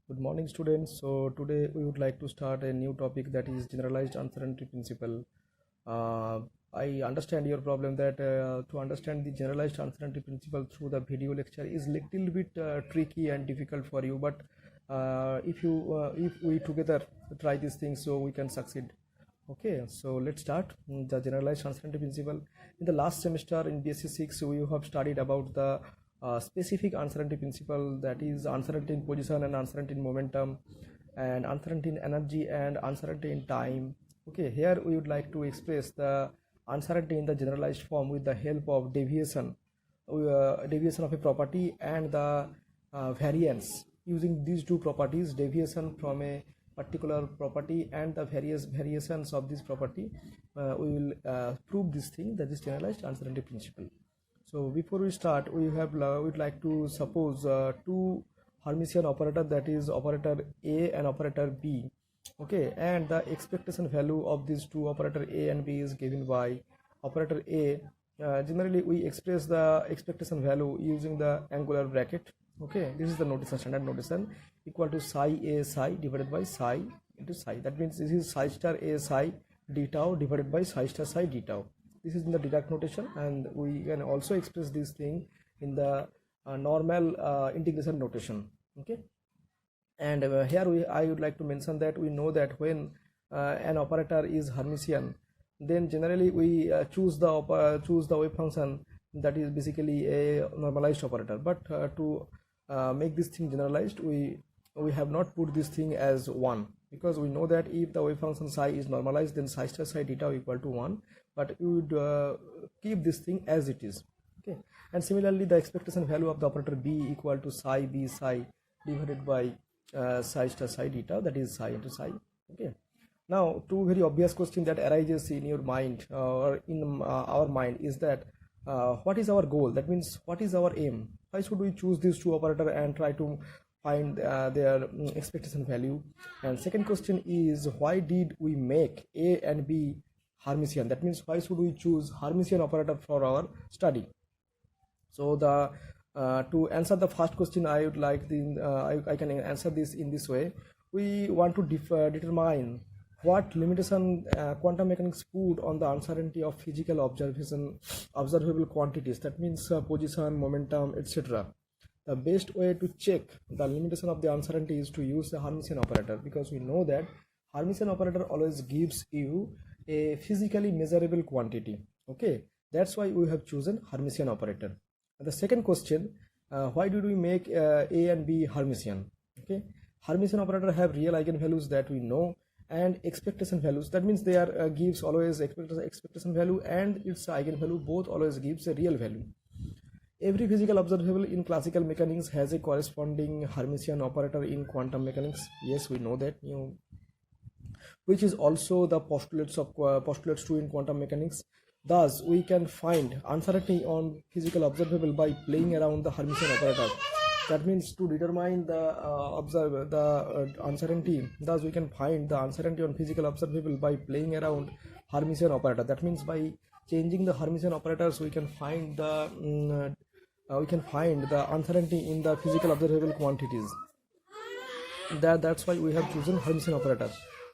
Good morning, students. So today we would like to start a new topic, that is generalized uncertainty principle. Uh, I understand your problem that to understand the generalized uncertainty principle through the video lecture is little bit tricky and difficult for you. But if we together try these things, so we can succeed. Okay, so let's start the generalized uncertainty principle. In the last semester in BSc 6, we have studied about the specific uncertainty principle, that is uncertainty in position and uncertainty in momentum and uncertainty in energy and uncertainty in time. Okay, here we would like to express the uncertainty in the generalized form with the help of deviation of a property and the variance. Using these two properties, deviation from a particular property and the various variations of this property, we will prove this thing, that is generalized uncertainty principle. So before we start, we'd like to suppose two Hermitian operator, that is operator A and operator B. Okay, and the expectation value of these two operator A and B is given by operator A. Generally we express the expectation value using the angular bracket. Okay, this is the notation, standard notation, equal to psi A psi divided by psi into psi. That means this is psi star A psi d tau divided by psi star psi d tau. This is in the Dirac notation, and we can also express this thing in the normal integration notation. Okay, and here I would like to mention that we know that when an operator is Hermitian, then generally we choose the wave function that is basically a normalized operator. But to make this thing generalized, we have not put this thing as 1, because we know that if the wave function psi is normalized, then psi star psi d tau equal to 1, but we would keep this thing as it is. Okay, and similarly the expectation value of the operator B equal to psi B psi divided by psi star psi d tau, that is psi into psi. Okay, now two very obvious question that arises in your mind or in our mind is that what is our goal? That means what is our aim? Why should we choose these two operator and try to find their expectation value? And second question is, why did we make A and B Hermitian? That means why should we choose Hermitian operator for our study? So the to answer the first question, I would like I can answer this in this way. We want to determine what limitation quantum mechanics put on the uncertainty of physical observable quantities, that means position, momentum, etc. The best way to check the limitation of the uncertainty is to use the Hermitian operator, because we know that Hermitian operator always gives you a physically measurable quantity. Okay, that's why we have chosen Hermitian operator. The second question, why did we make A and B Hermitian? Okay, Hermitian operator have real eigenvalues that we know, and expectation values, that means they are gives always expectation value and its eigenvalue both always gives a real value. Every physical observable in classical mechanics has a corresponding Hermitian operator in quantum mechanics. Yes, we know that, which is also the postulates true in quantum mechanics. Thus, we can find uncertainty on physical observable by playing around the Hermitian operator. That means to determine the uncertainty, thus we can find the uncertainty on physical observable by playing around Hermitian operator. That means by changing the Hermitian operators, we can find the uncertainty in the physical observable quantities. That's why we have chosen Hermitian operator.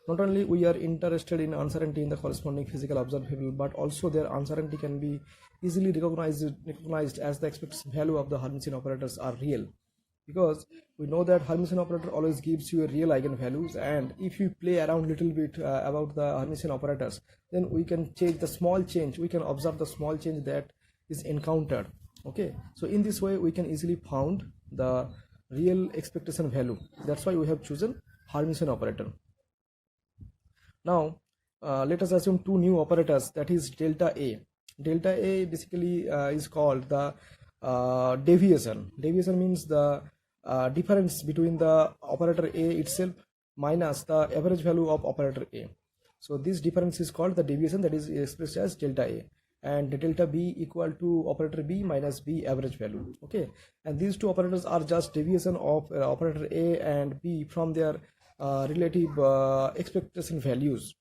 Not only we are interested in uncertainty in the corresponding physical observable, but also their uncertainty can be easily recognized as the expected value of the Hermitian operators are real, because we know that Hermitian operator always gives you a real eigenvalues, and if you play around little bit about the Hermitian operators, then we can change the small change, we can observe the small change that is encountered. Okay, so in this way we can easily found the real expectation value. That's why we have chosen Hermitian operator. Now let us assume two new operators, that is delta A. Delta A basically is called the deviation. Deviation means the difference between the operator A itself minus the average value of operator A. So this difference is called the deviation, that is expressed as delta A, and delta B equal to operator B minus B average value. Okay, and these two operators are just deviation of operator A and B from their relative expectation values.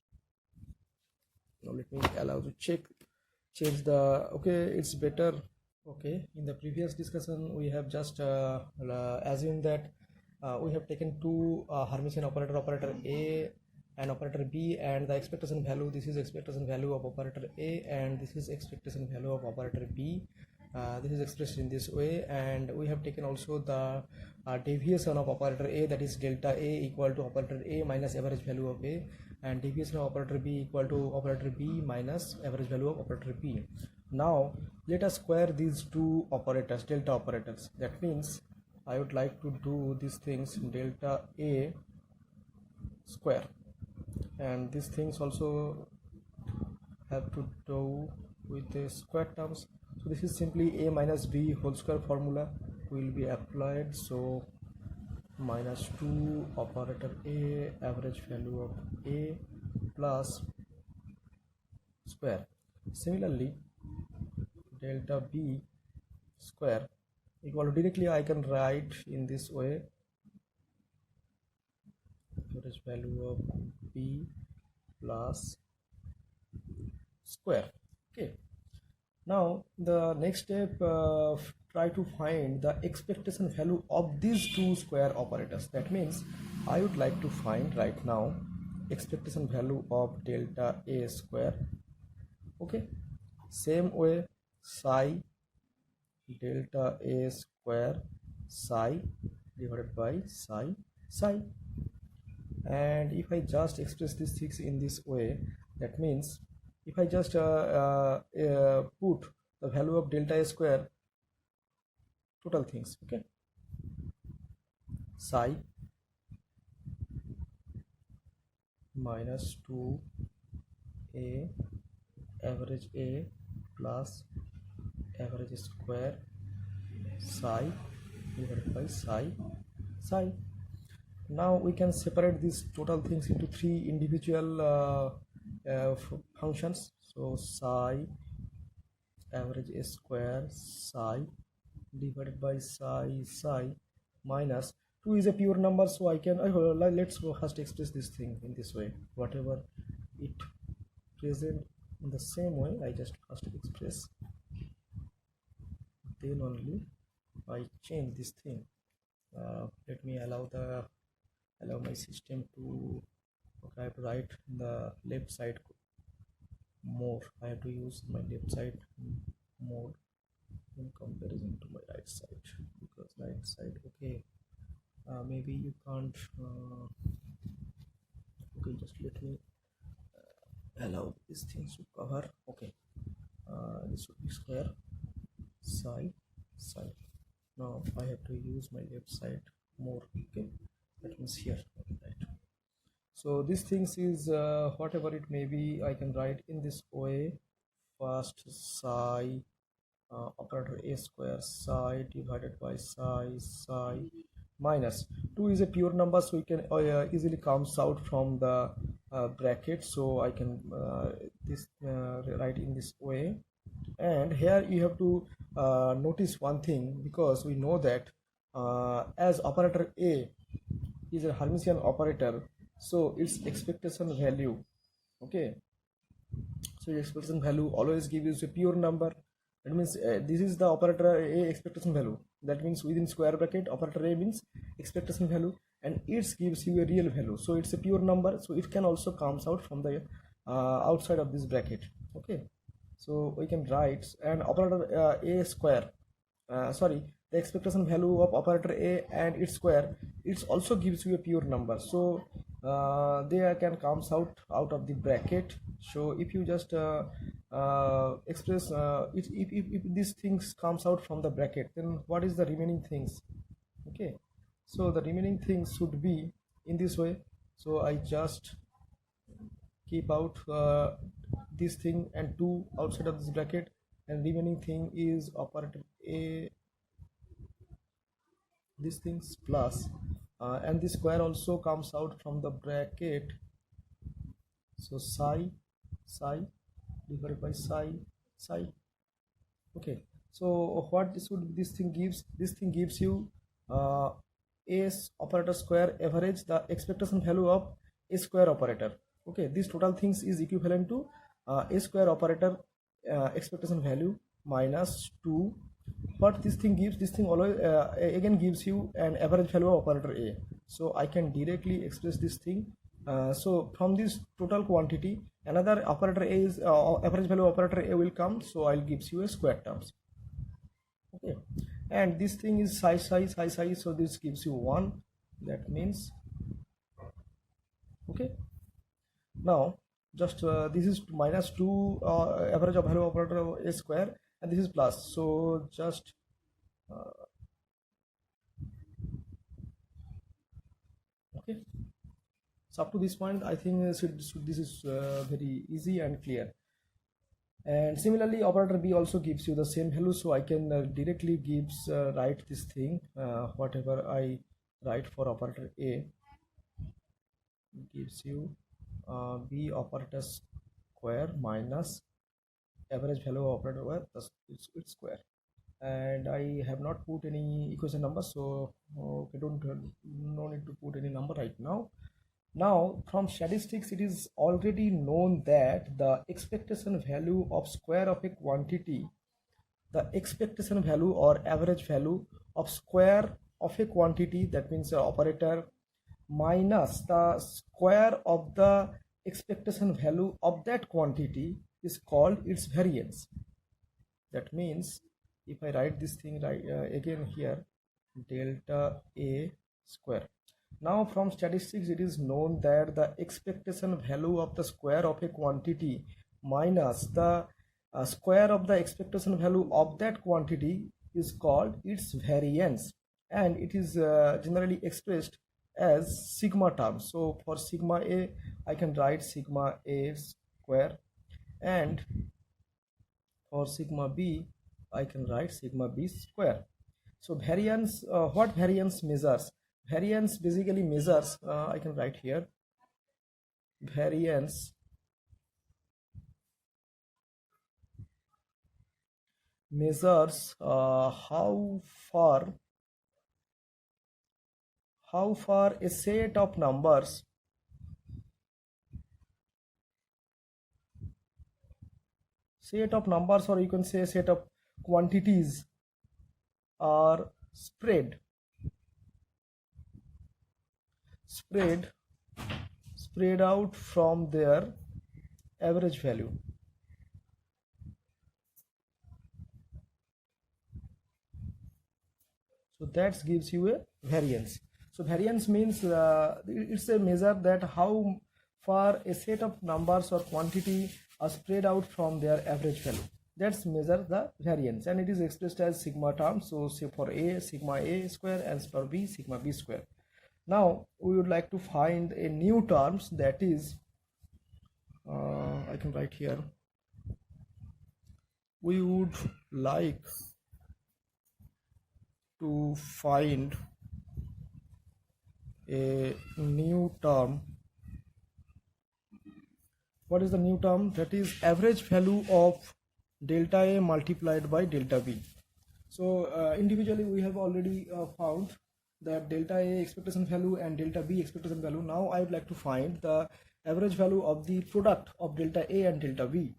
Now let me allow to change the, okay, it's better. Okay, in the previous discussion we have just assumed that we have taken two Hermitian operator A and operator B, and the expectation value, this is expectation value of operator A and this is expectation value of operator B. This is expressed in this way, and we have taken also the deviation of operator A, that is delta A equal to operator A minus average value of A, and deviation of operator B equal to operator B minus average value of operator B. Now let us square these two operators, delta operators. That means I would like to do these things delta A square, and these things also have to do with the square terms. So this is simply A minus B whole square formula will be applied. So minus 2 operator A, average value of A plus square. Similarly, delta B square equal to, directly I can write in this way, average value of B plus square. Okay, now the next step, try to find the expectation value of these two square operators. That means I would like to find right now expectation value of delta A square. Okay, same way, psi delta A square psi divided by psi. And if I just express these things in this way, that means if I just put the value of delta A square, total things, okay, psi minus 2A average A plus average square psi divided by psi. Now we can separate these total things into three individual functions. So psi average A square psi divided by psi minus 2 is a pure number, so I can let's first express this thing in this way. Whatever it present in the same way, I just first express, then only I change this thing. Let me allow my system to, okay, I have to write the left side more. I have to use my left side more in comparison to my right side, because right side, okay, maybe you can't, okay, just let me allow these things to cover. Okay, this would be square psi. Now I have to use my left side more. Okay, that means here, right? So these things is whatever it may be, I can write in this way. First psi operator A square psi divided by psi minus 2 is a pure number, so we can easily comes out from the bracket, so I can write in this way. And here you have to notice one thing, because we know that as operator A is a Hermitian operator, so its expectation value, okay, so expectation value always gives you a pure number. That means this is the operator A expectation value. That means within square bracket operator A means expectation value, and it gives you a real value, so it's a pure number, so it can also comes out from the outside of this bracket. Okay, so we can write an operator A square, the expectation value of operator A and its square, it also gives you a pure number, so they can comes out of the bracket. So if you just express if these things comes out from the bracket, then what is the remaining things? Okay, so the remaining things should be in this way. So I just keep out this thing and 2 outside of this bracket, and remaining thing is operator A, these things plus and the square also comes out from the bracket, so psi divided by psi. Okay, so what this thing gives you A operator square average the expectation value of A square operator. Okay, these total things is equivalent to A square operator expectation value minus 2 What this thing gives, this thing always again gives you an average value of operator A. So I can directly express this thing. So from this total quantity, another operator A is average value of operator A will come, so I'll gives you a square terms. Okay, and this thing is size, so this gives you 1. That means, okay, now just this is minus 2 average of value operator A square, and this is plus, so just okay. So up to this point, I think this is very easy and clear. And similarly, operator B also gives you the same value, so I can directly write this thing, whatever I write for operator A gives you B operator square minus average value of operator Y plus its square. And I have not put any equation number, so I don't no need to put any number right now. Now from statistics, it is already known that the expectation value of square of a quantity, the expectation value or average value of square of a quantity, that means operator, minus the square of the expectation value of that quantity is called its variance. That means if I write this thing right again here, delta A square. Now from statistics, it is known that the expectation value of the square of a quantity minus the square of the expectation value of that quantity is called its variance, and it is generally expressed as sigma term. So for sigma A, I can write sigma A square, and for sigma B, I can write sigma B square. So variance, what variance measures? Variance basically measures, I can write here, variance measures how far a set of numbers or you can say set of quantities are spread out from their average value. So that gives you a variance. So variance means it's a measure that how far a set of numbers or quantity are spread out from their average value. That's measure the variance, and it is expressed as sigma term. So say for A, sigma A square, and for B, sigma B square. Now we would like to find a new terms, that is I can write here, we would like to find a new term. What is the new term? That is average value of delta A multiplied by delta B. So individually we have already found that delta A expectation value and delta B expectation value. Now I would like to find the average value of the product of delta A and delta B.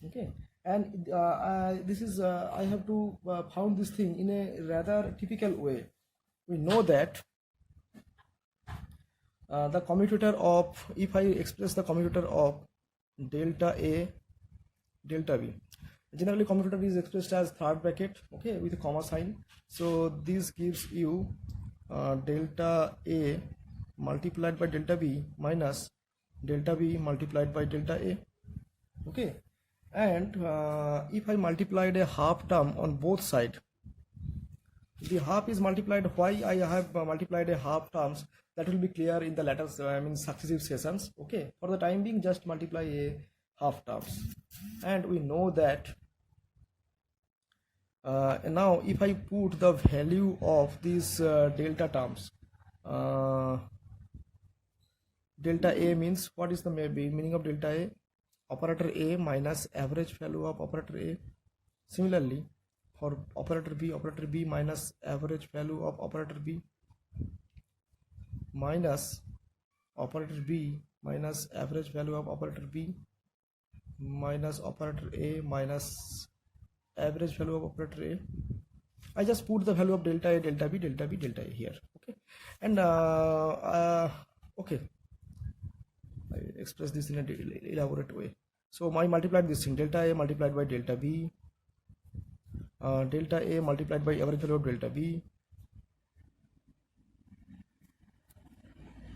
Okay, and this is I have to found this thing in a rather typical way. We know that the commutator of, if I express the commutator of delta A delta B, generally commutator is expressed as third bracket, okay, with a comma sign. So this gives you delta A multiplied by delta B minus delta B multiplied by delta A. Okay, and if I multiplied a half term on both sides, the half is multiplied. Why I have multiplied a half terms, that will be clear in the later successive sessions. Okay, for the time being, just multiply a half terms, and we know that now if I put the value of these delta terms, delta A means, what is the meaning of delta A? Operator A minus average value of operator A. Similarly, for operator B minus average value of operator B, minus operator B minus average value of operator B, minus operator A minus average value of operator A. I just put the value of delta A, delta B, delta B, delta A here. Okay, and okay, I express this in a elaborate way. So I multiplied this thing, delta A multiplied by delta B, delta A multiplied by average value of delta B,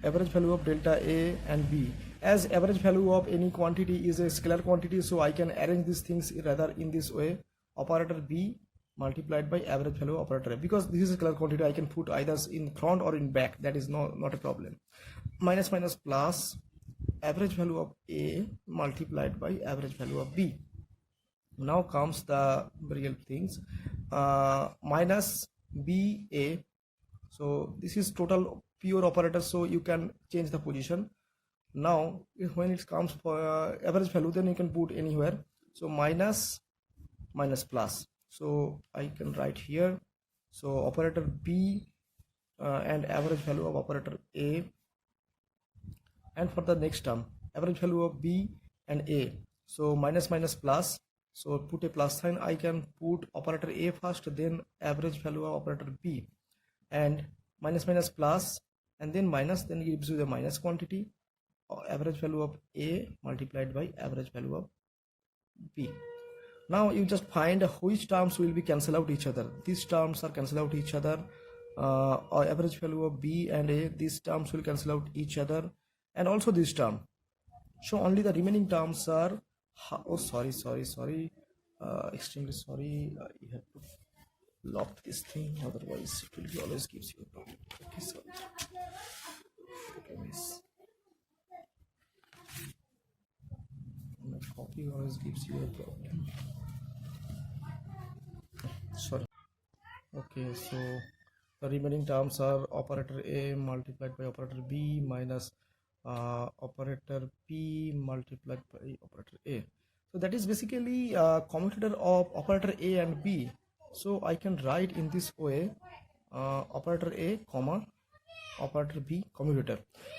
average value of delta A and B. As average value of any quantity is a scalar quantity, so I can arrange these things rather in this way: operator B multiplied by average value of operator A. Because this is a scalar quantity, I can put either in front or in back, that is not a problem. Minus minus plus average value of A multiplied by average value of B. Now comes the real things, minus BA. So this is total pure operator, so you can change the position. Now when it comes for average value, then you can put anywhere. So minus minus plus, so I can write here. So operator B and average value of operator A, and for the next term average value of B and A, so minus minus plus, so put a plus sign. I can put operator A first, then average value of operator B, and minus minus plus, and then minus, then gives you the minus quantity, average value of A multiplied by average value of B. Now you just find which terms will be cancel out each other. These terms are cancel out each other, or average value of B and A, these terms will cancel out each other, and also this term. So only the remaining terms are, oh sorry, extremely sorry, you have to lock this thing, otherwise it will be always gives you a problem. Okay, sorry. Okay, miss. My copy always gives you a problem. Sorry. Okay, so the remaining terms are operator A multiplied by operator B minus operator P multiplied by operator A. So that is basically commutator of operator A and B. So I can write in this way, operator A comma operator B commutator.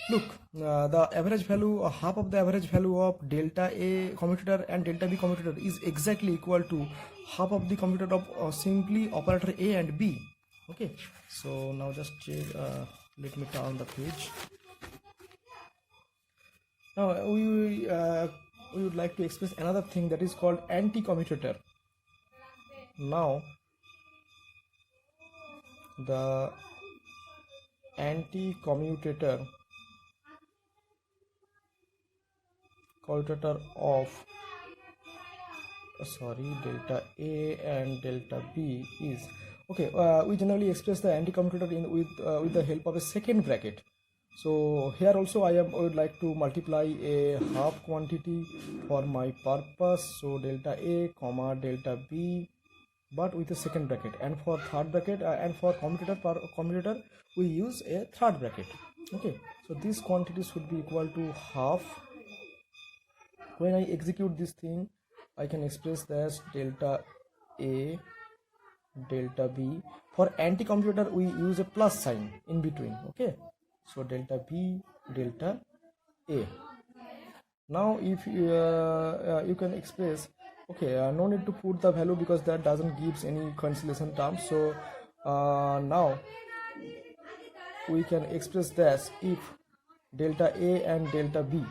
Look, the average value, half of the average value of delta A commutator and delta B commutator is exactly equal to half of the commutator of simply operator A and B. Okay, so now just let me turn the page. Now we would like to express another thing that is called anti-commutator. Now the anti-commutator of delta A and delta B is, okay, we generally express the anti-commutator in with the help of a second bracket. So here also I would like to multiply a half quantity for my purpose, so delta A comma delta B, but with a second bracket, and for third bracket and for commutator we use a third bracket. Okay, so this quantity should be equal to half. When I execute this thing, I can express this delta A delta B. For anti-commutator we use a plus sign in between. Okay, so delta B delta A. Now if you can express, okay, no need to put the value because that doesn't gives any cancellation terms. So now we can express this, if delta A and delta B,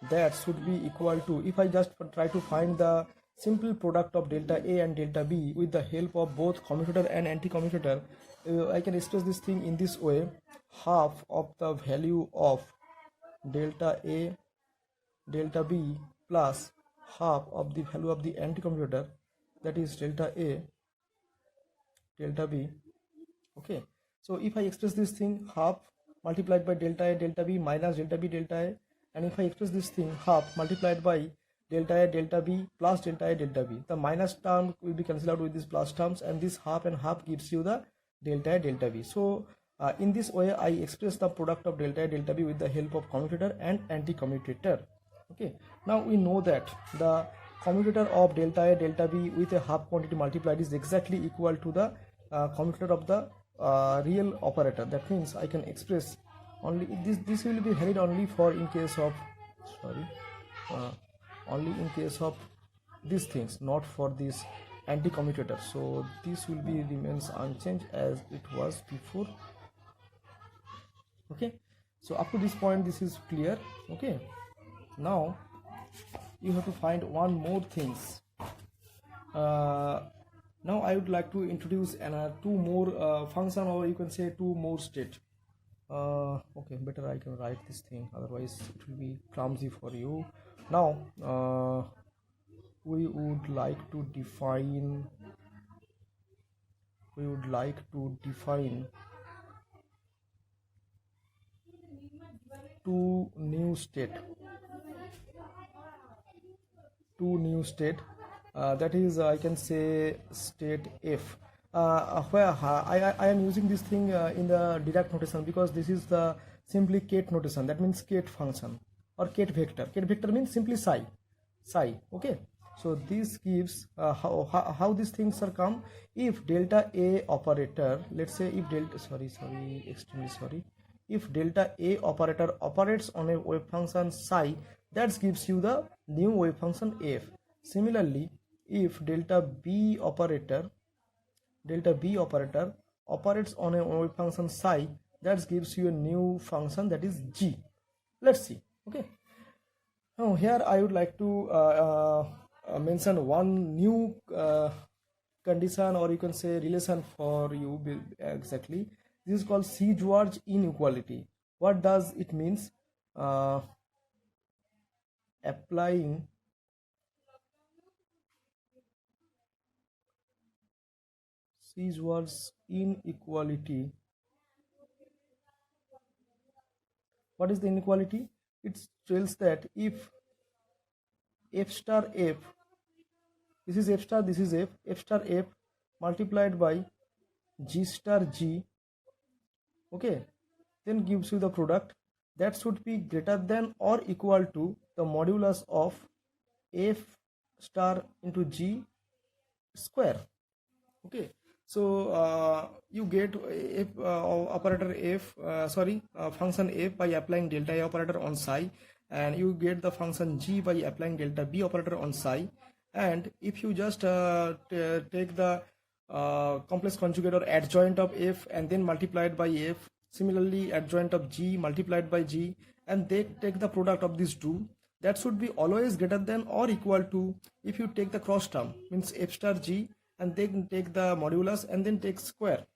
that should be equal to, if I just try to find the simple product of delta A and delta B with the help of both commutator and anti-commutator, I can express this thing in this way: half of the value of delta A delta B plus half of the value of the anti-commutator, that is delta A delta B. Okay, so if I express this thing, half multiplied by delta A delta B minus delta B delta A, and if I express this thing, half multiplied by delta A delta B plus delta A delta B, the minus term will be cancelled out with these plus terms, and this half and half gives you the delta A delta B. So in this way I express the product of delta A delta B with the help of commutator and anti-commutator. Okay, now we know that the commutator of delta A delta B with a half quantity multiplied is exactly equal to the commutator of the real operator. That means I can express only this will be valid only for in case of only in case of these things, not for this anti-commutator, so this will be remains unchanged as it was before. Okay, so up to this point this is clear. Okay, now you have to find one more things. Now I would like to introduce two more function, or you can say two more state. Okay, better I can write this thing, otherwise it will be clumsy for you. Now we would like to define two new state that is, I can say, state f, where I am using this thing in the Dirac notation, because this is the simply Kate notation, that means Kate function or Kate vector. Kate vector means simply psi. Okay, so this gives how these things are come. If delta a operator, let's say if delta if delta a operator operates on a wave function psi, that gives you the new wave function f. Similarly, if delta b operator operates on a wave function psi, that gives you a new function, that is g. Let's see. Okay, now here I would like to mention one new condition, or you can say relation for you exactly. This is called Sieg-George inequality. What does it means? Applying Sieg-George inequality. What is the inequality? It tells that if f star f, this is f star, this is f star f multiplied by g star g, okay, then gives you the product that should be greater than or equal to the modulus of f star into g square. Okay, so you get f operator f function f by applying delta a operator on psi, and you get the function g by applying delta b operator on psi. And if you just take the complex conjugate or adjoint of f and then multiplied by f, similarly adjoint of g multiplied by g, and they take the product of these two, that should be always greater than or equal to, if you take the cross term, means f star g, and then take the modulus and then take square.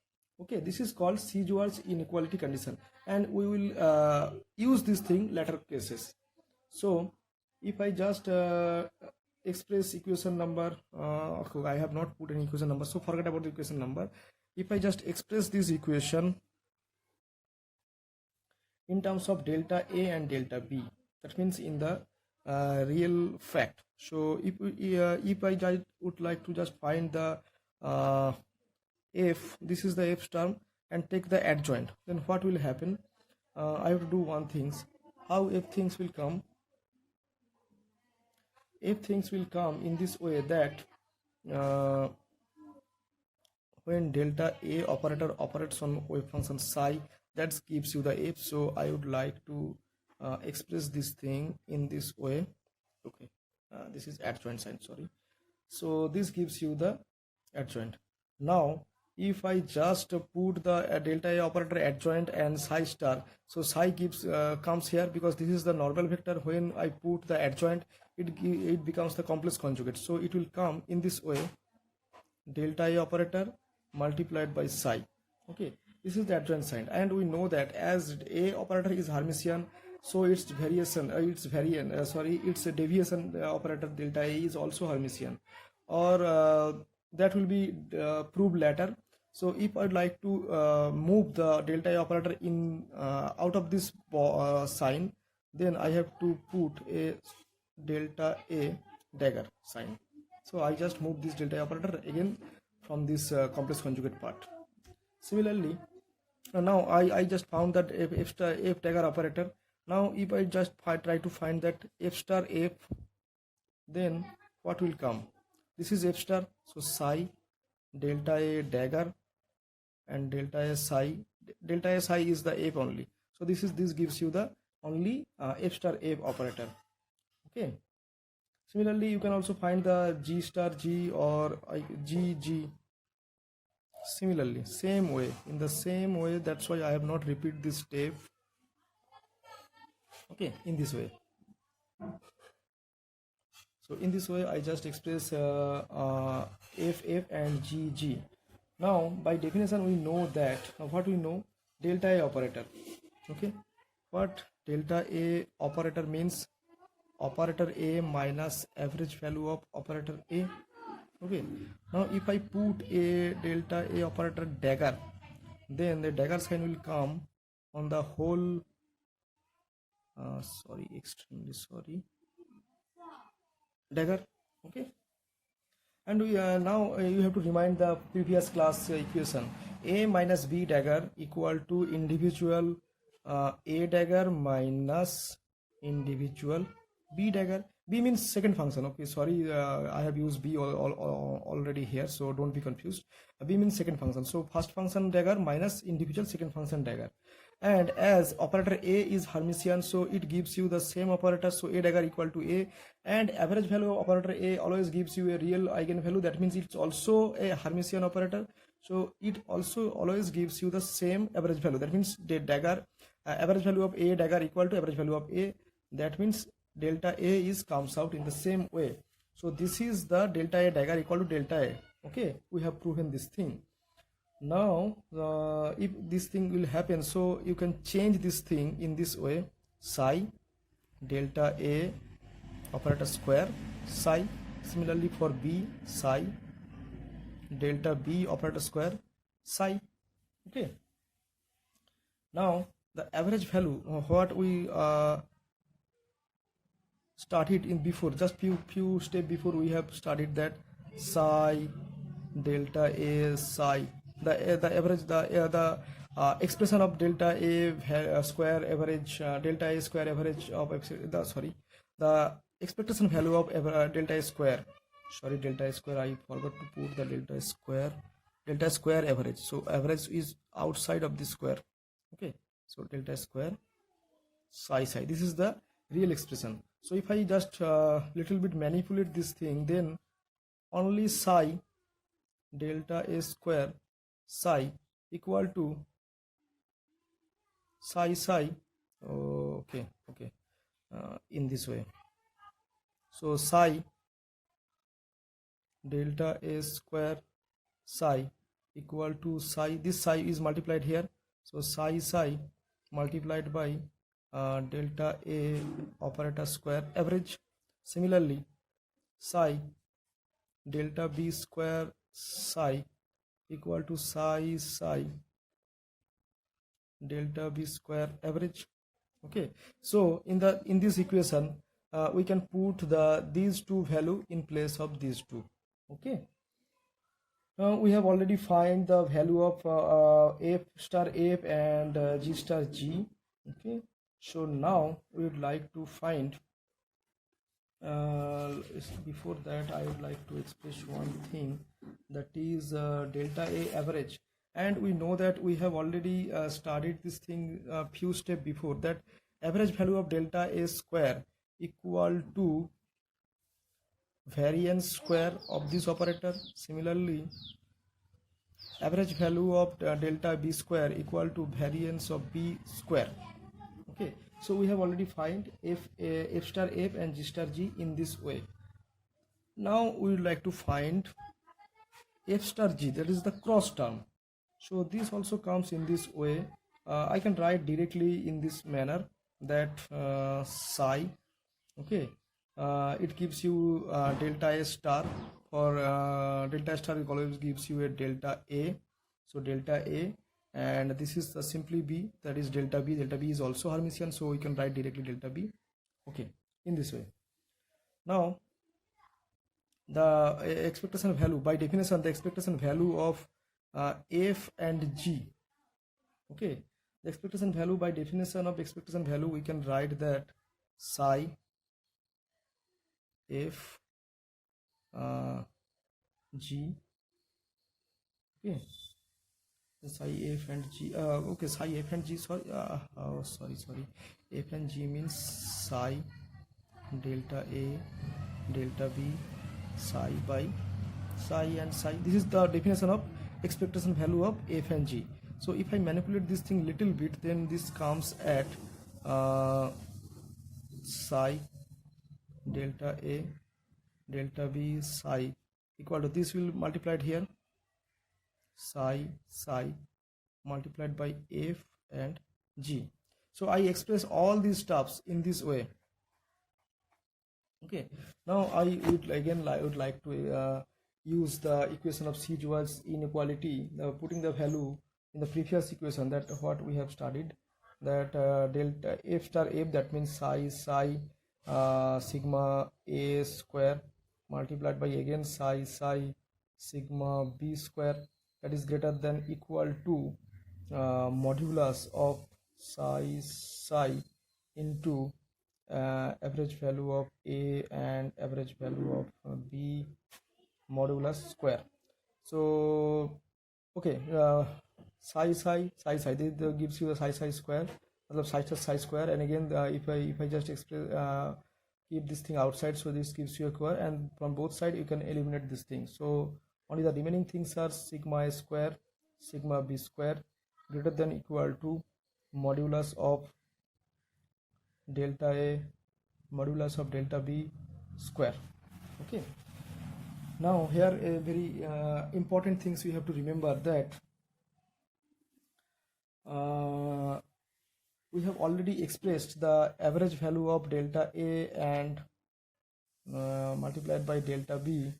Okay, this is called Sieg-George inequality condition, and we will use this thing later cases. So if I just express equation number, okay, I have not put any equation number, so forget about the equation number. If I just express this equation in terms of delta a and delta b, that means in the real fact. So if I just would like to just find the f, this is the f term, and take the adjoint, then what will happen? I have to do one things. How f things will come? If things will come in this way, that when delta a operator operates on wave function psi, that gives you the f. So I would like to express this thing in this way. Okay, this is adjoint sign, sorry. So this gives you the adjoint. Now if I just put the delta a operator adjoint and psi star, so psi gives comes here, because this is the normal vector. When I put the adjoint, it becomes the complex conjugate, so it will come in this way, delta a operator multiplied by psi. Okay, this is the adjoint sign, and we know that as a operator is Hermitian, so its variation its a deviation operator delta a is also Hermitian, or that will be proved later. So if I'd like to move the delta a operator in out of this sign, then I have to put a delta a dagger sign. So I just move this delta a operator again from this complex conjugate part. Similarly, now I just found that f star f dagger operator. Now if I just try to find that f star f, then what will come? This is f star, so psi delta a dagger and delta a psi. Delta a psi is the f only, so this gives you the only f star f operator. Okay, Similarly, you can also find the G star G or G G. Similarly, same way, in the same way. That's why I have not repeat this step. Okay, in this way. So in this way, I just express F and G G. Now, by definition, we know that. Now, what we know? Delta A operator. Okay, what delta A operator means? Operator A minus average value of operator A. Okay, now if I put a delta A operator dagger, then the dagger sign will come on the whole sorry, extremely sorry, dagger. Okay, and we now you have to remind the previous class equation. A minus B dagger equal to individual A dagger minus individual B dagger. B means second function. Okay, sorry, I have used B already here, so don't be confused. B means second function. So first function dagger minus individual second function dagger. And as operator A is Hermitian, so it gives you the same operator. So A dagger equal to A, and average value of operator A always gives you a real eigenvalue. That means it's also a Hermitian operator. So it also always gives you the same average value. That means the dagger average value of A dagger equal to average value of A. That means delta A is comes out in the same way. So this is the delta A dagger equal to delta A. Okay, we have proven this thing. Now if this thing will happen, so you can change this thing in this way: psi delta A operator square psi. Similarly for B, psi delta B operator square psi. Okay, now the average value what we started in before, just few step before, we have started that psi delta A psi. The average, the expression of delta A square average, delta A square average of the expectation value of delta A square, sorry, delta A square, I forgot to put the delta square average. So average is outside of the square. Okay, so delta square psi. This is the real expression. So if I just little bit manipulate this thing, then only psi delta A square psi equal to psi. Okay, in this way. So psi delta A square psi equal to psi. This psi is multiplied here. So psi multiplied by delta A operator square average. Similarly, psi delta B square psi equal to psi delta B square average. Okay, so in this equation we can put these two value in place of these two. Okay, now we have already find the value of F star F and G star G. Okay, so now we would like to find before that I would like to express one thing, that is delta A average. And we know that we have already started this thing a few steps before, that average value of delta A square equal to variance square of this operator. Similarly, average value of delta B square equal to variance of B square. Okay, so we have already find F star F and G star G in this way. Now we would like to find F star G, that is the cross term. So this also comes in this way. I can write directly in this manner, that psi. Okay, it gives you delta A star. For delta star, it always gives you a delta A. So delta A, and this is simply B, that is delta B. Delta B is also Hermitian, so we can write directly delta B. Okay, in this way. Now the expectation value, by definition, the expectation value of F and G. Okay, the expectation value, by definition of expectation value, we can write that psi F G. Okay, psi F and G. Okay, psi F and G. Sorry, sorry. F and G means psi delta A delta b psi by psi and psi. This is the definition of expectation value of f and g. So if I manipulate this thing little bit, then this comes at psi delta a delta b psi equal to, this will multiplied here, psi multiplied by f and g. So I express all these stuffs in this way. Okay, now I would like to use the equation of Siegewald's inequality, putting the value in the previous equation, that what we have studied, that delta f star f, that means psi sigma a square multiplied by again psi sigma b square, that is greater than equal to modulus of psi into average value of a and average value of b modulus square. So okay, psi this gives you the psi square, psi square, and again if I just express keep this thing outside, so this gives you a square, and from both sides you can eliminate this thing. So only the remaining things are sigma a square sigma b square greater than equal to modulus of delta a modulus of delta b square. Okay, now here a very important things we have to remember, that we have already expressed the average value of delta a and multiplied by delta b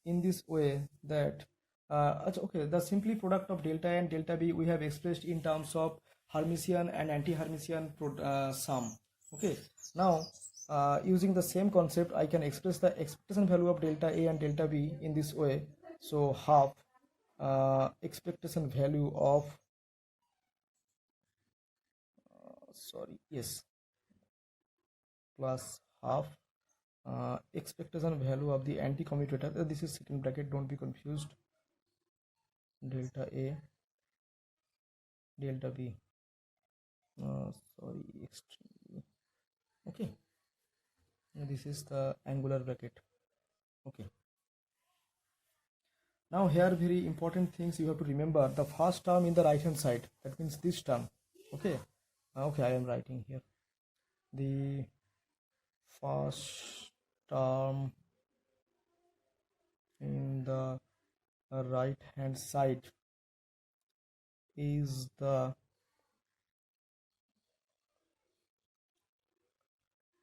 in this way, that okay, the simply product of delta A and delta b we have expressed in terms of Hermitian and anti-Hermitian sum. Okay, now using the same concept, I can express the expectation value of delta A and delta b in this way. So half expectation value of plus half expectation value of the anti-commutator. This is second bracket, don't be confused, delta A delta b, okay, this is the angular bracket. Okay, now here very important things you have to remember, the first term in the right hand side, that means this term. Okay, okay, I am writing here the first term in the right hand side is the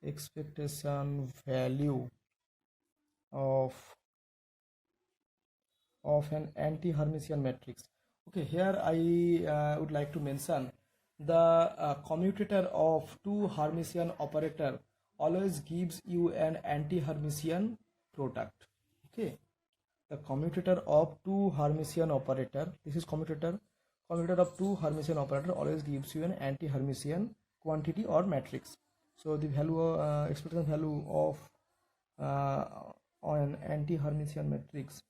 expectation value of an anti-Hermitian matrix. Okay, here I would like to mention the commutator of two Hermitian operator always gives you an anti-Hermitian product. Okay, the commutator of two Hermitian operator, this is commutator of two Hermitian operator always gives you an anti-Hermitian quantity or matrix. So the value expectation value of on an anti-Hermitian matrix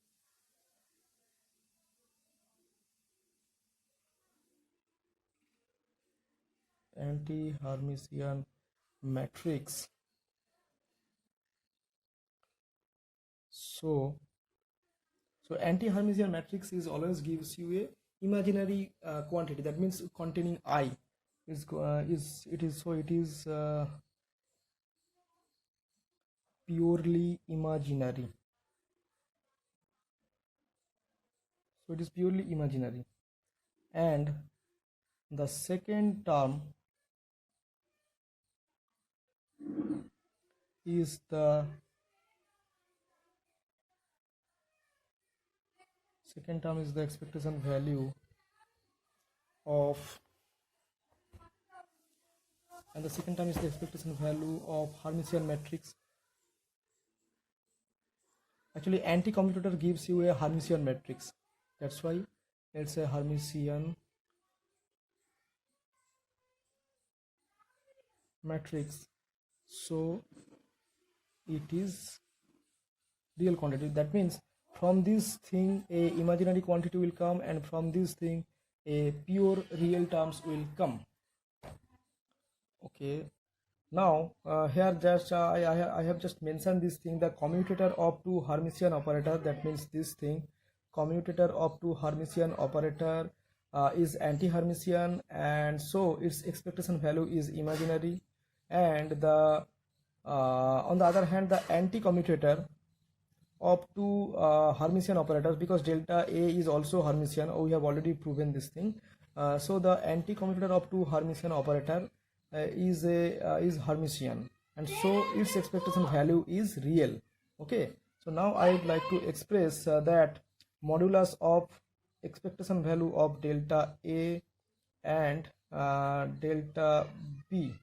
so anti-Hermitian matrix is always gives you a imaginary quantity, that means containing I is purely imaginary. So it is purely imaginary, and the second term is the expectation value of, and the second term is the expectation value of Hermitian matrix. Actually anti-commutator gives you a Hermitian matrix, that's why it's a Hermitian matrix, so it is real quantity. That means from this thing a imaginary quantity will come, and from this thing a pure real terms will come. Okay, Now here just I have just mentioned this thing, the commutator of two Hermitian operator, that means this thing, commutator of two Hermitian operator is anti-Hermitian, and so its expectation value is imaginary. And the on the other hand, the anti-commutator of two Hermitian operators, because delta A is also Hermitian, we have already proven this thing. So the anti-commutator of two Hermitian operator is Hermitian, and so its expectation value is real. Okay, so now I would like to express that modulus of expectation value of delta A and delta B,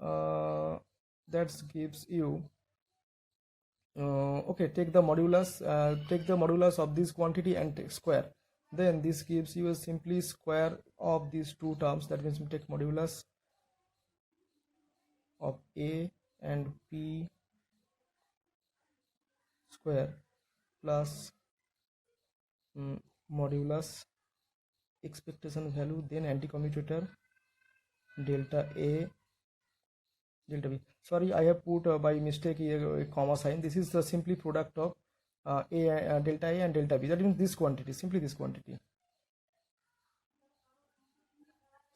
that gives you okay, take the modulus of this quantity and take square, then this gives you a simply square of these two terms. That means we take modulus of A and B square plus modulus expectation value, then anti-commutator delta A delta B. Sorry, I have put by mistake here a comma sign. This is the simply product of delta A and delta B. That means this quantity, simply this quantity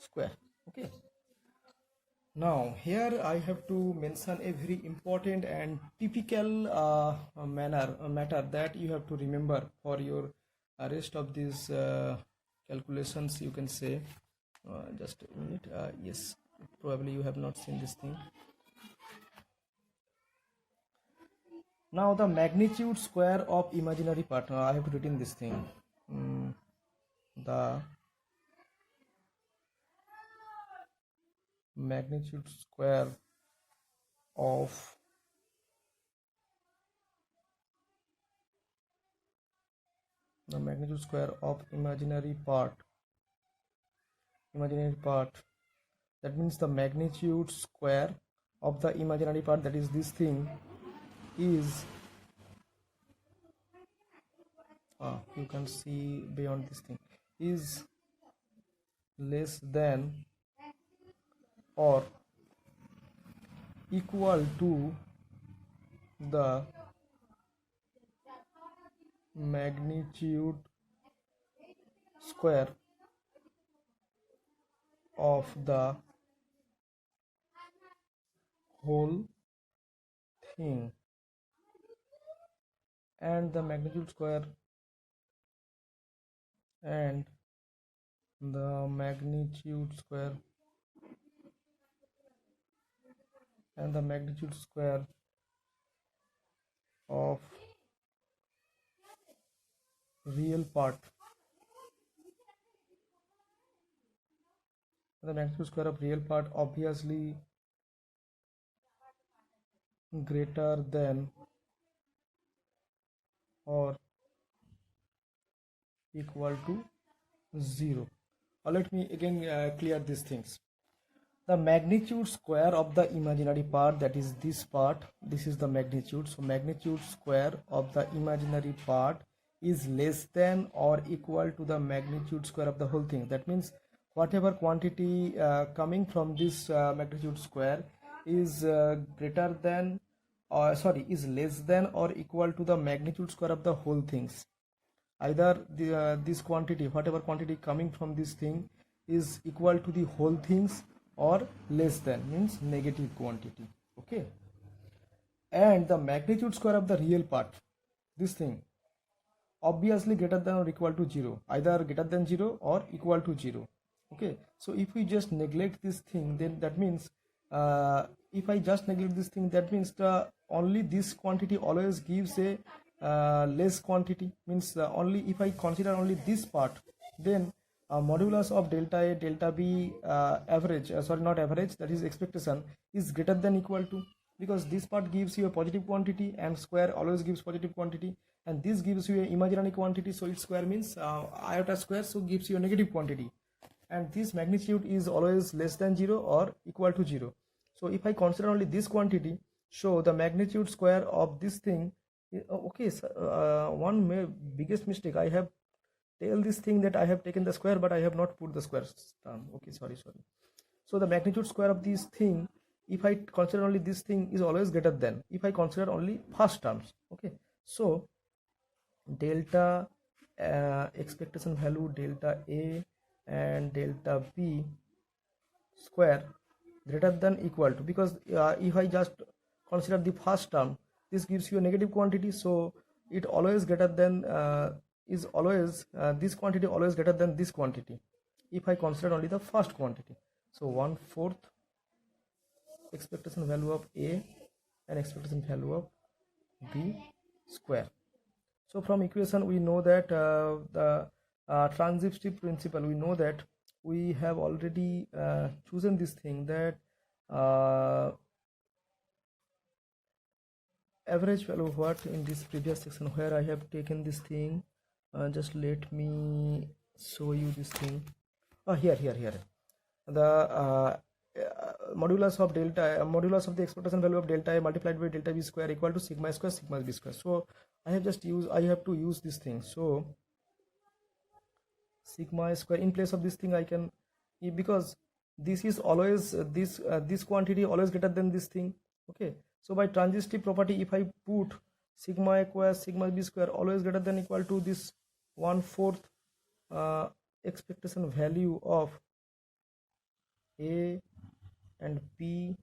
square. Okay. Now here I have to mention a very important and typical matter that you have to remember for your rest of these calculations, you can say. Just a minute. Yes, probably you have not seen this thing. Now the magnitude square of imaginary part, I have written this thing. The magnitude square of imaginary part, that means the magnitude square of the imaginary part, that is this thing, is you can see beyond this thing, is less than or equal to the magnitude square of the whole thing, and the magnitude square of real part, obviously greater than or equal to 0. Let me again clear these things. The magnitude square of the imaginary part, that is this part, this is the magnitude. So magnitude square of the imaginary part is less than or equal to the magnitude square of the whole thing. That means whatever quantity coming from this magnitude square is greater than, or sorry, is less than or equal to the magnitude square of the whole things. Either this quantity, whatever quantity coming from this thing, is equal to the whole things or less than, means negative quantity. Okay, and the magnitude square of the real part, this thing, obviously greater than or equal to 0, either greater than 0 or equal to 0. Okay, so if we just neglect this thing, then that means if I just neglect this thing, that means the only this quantity always gives a less quantity, means only if I consider only this part, then modulus of delta A delta B average, sorry, not average, that is expectation, is greater than equal to, because this part gives you a positive quantity and square always gives positive quantity, and this gives you an imaginary quantity, so its square means iota square, so gives you a negative quantity, and this magnitude is always less than 0 or equal to 0. So if I consider only this quantity, so the magnitude square of this thing, okay, so, one biggest mistake I have tell this thing, that I have taken the square but I have not put the square term. Okay, sorry. So the magnitude square of this thing, if I consider only this thing, is always greater than if I consider only first terms. Okay, so delta expectation value delta A and delta B square greater than equal to, because if I just consider the first term, this gives you a negative quantity, so it always greater than is always this quantity always greater than this quantity if I consider only the first quantity. So 1/4 expectation value of A and expectation value of B square. So from equation we know that the transitive principle, we know that we have already chosen this thing, that uh, average value what in this previous section where I have taken this thing. Just let me show you this thing. Here the modulus of delta modulus of the expectation value of delta A multiplied by delta B square equal to sigma square sigma B square. So I have to use this thing. So sigma square in place of this thing I can, because this is always this quantity always greater than this thing. Okay, so by transitive property, if I put sigma square sigma B square always greater than equal to this 1/4 expectation value of A and B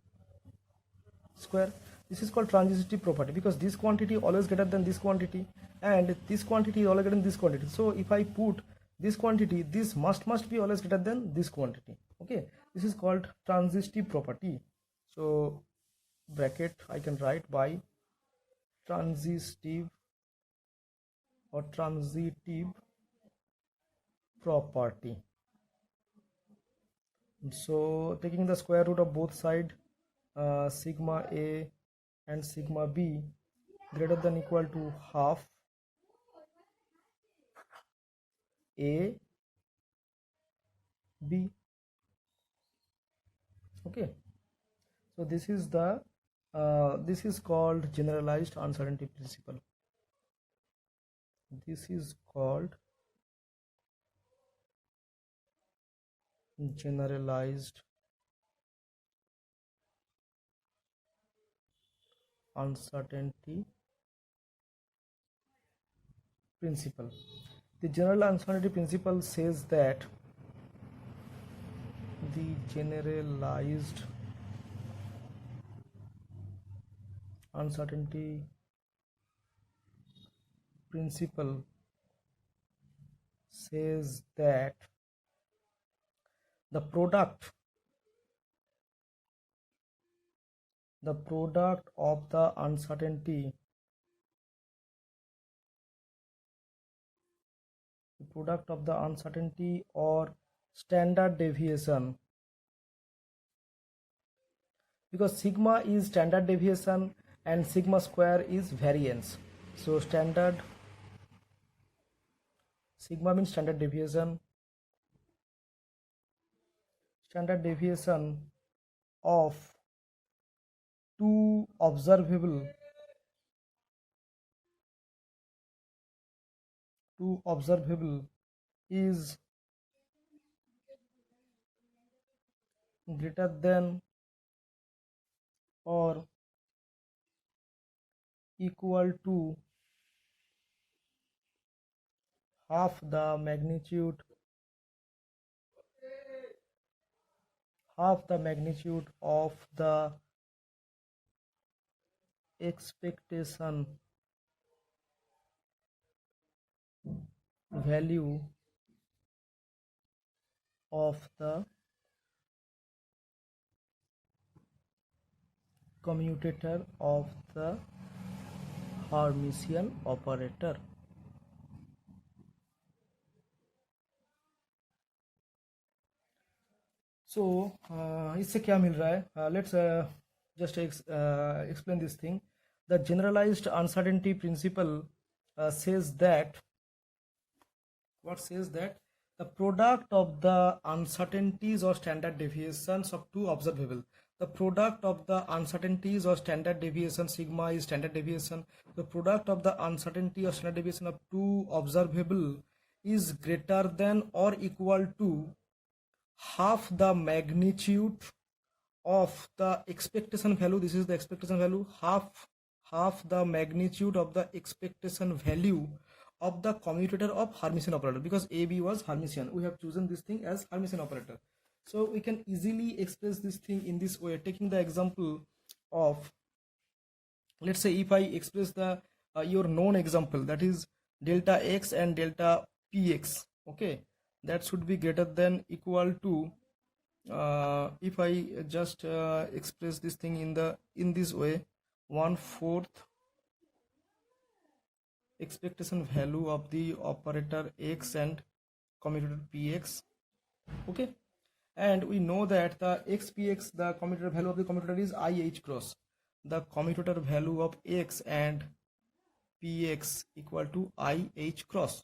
square, this is called transitive property, because this quantity always greater than this quantity and this quantity is always greater than this quantity. So if I put this quantity, this must be always greater than this quantity. Okay, this is called transitive property. So bracket I can write by transitive or transitive property. So taking the square root of both side, sigma A and sigma B greater than equal to half A B. Okay, so this is the this is called generalized uncertainty principle. This is called generalized uncertainty principle. The general uncertainty principle says that the generalized uncertainty principle says that the product of the uncertainty or standard deviation, because sigma is standard deviation and sigma square is variance. So sigma means standard deviation of two observable is greater than or equal to half the magnitude of the expectation value of the commutator of the Hermitian operator. So इससे क्या मिल रहा है? Let's just explain this thing. The generalized uncertainty principle says that the product of the uncertainties or standard deviations of two observable, the product of the uncertainties or standard deviation, sigma is standard deviation, the product of the uncertainty or standard deviation of two observable is greater than or equal to half the magnitude of the expectation value. This is the expectation value, half the magnitude of the expectation value of the commutator of Hermitian operator, because AB was Hermitian. We have chosen this thing as Hermitian operator. So we can easily express this thing in this way, taking the example of, let's say, if I express the your known example, that is delta x and delta px, okay, that should be greater than equal to, if I just express this thing in this way, 1/4 expectation value of the operator x and commutator px, okay. And we know that the xpx, the commutator value of the commutator is IH cross. The commutator value of x and px equal to IH cross,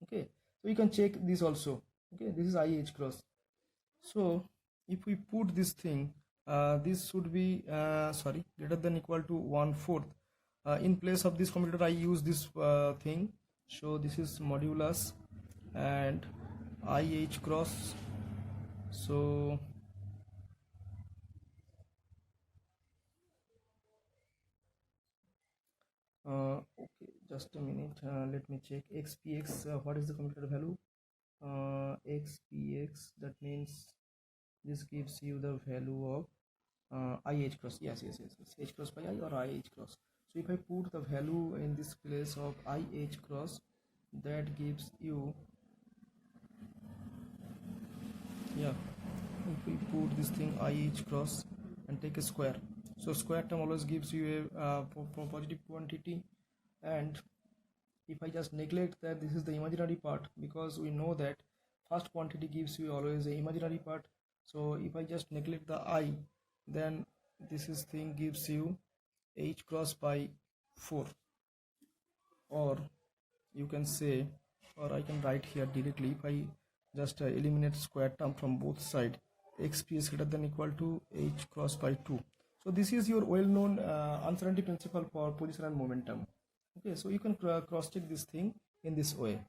okay. So you can check this also, okay, this is IH cross. So if we put this thing, this should be greater than equal to 1/4. In place of this commutator I use this thing, so this is modulus and IH cross. So okay, just a minute, let me check xpx. What is the commutator value? Xpx, that means this gives you the value of IH cross. Yes, H cross by I or IH cross. So if I put the value in this place of IH cross, that gives you, yeah, if we put this thing IH cross and take a square, so square term always gives you a positive quantity. And if I just neglect that this is the imaginary part, because we know that first quantity gives you always a imaginary part, so if I just neglect the I, then this is thing gives you H cross by 4. Or you can say, or I can write here directly, if I just eliminate square term from both sides, xp is greater than equal to H cross by 2. So this is your well-known uncertainty principle for position and momentum. Okay, so you can cross check this thing in this way.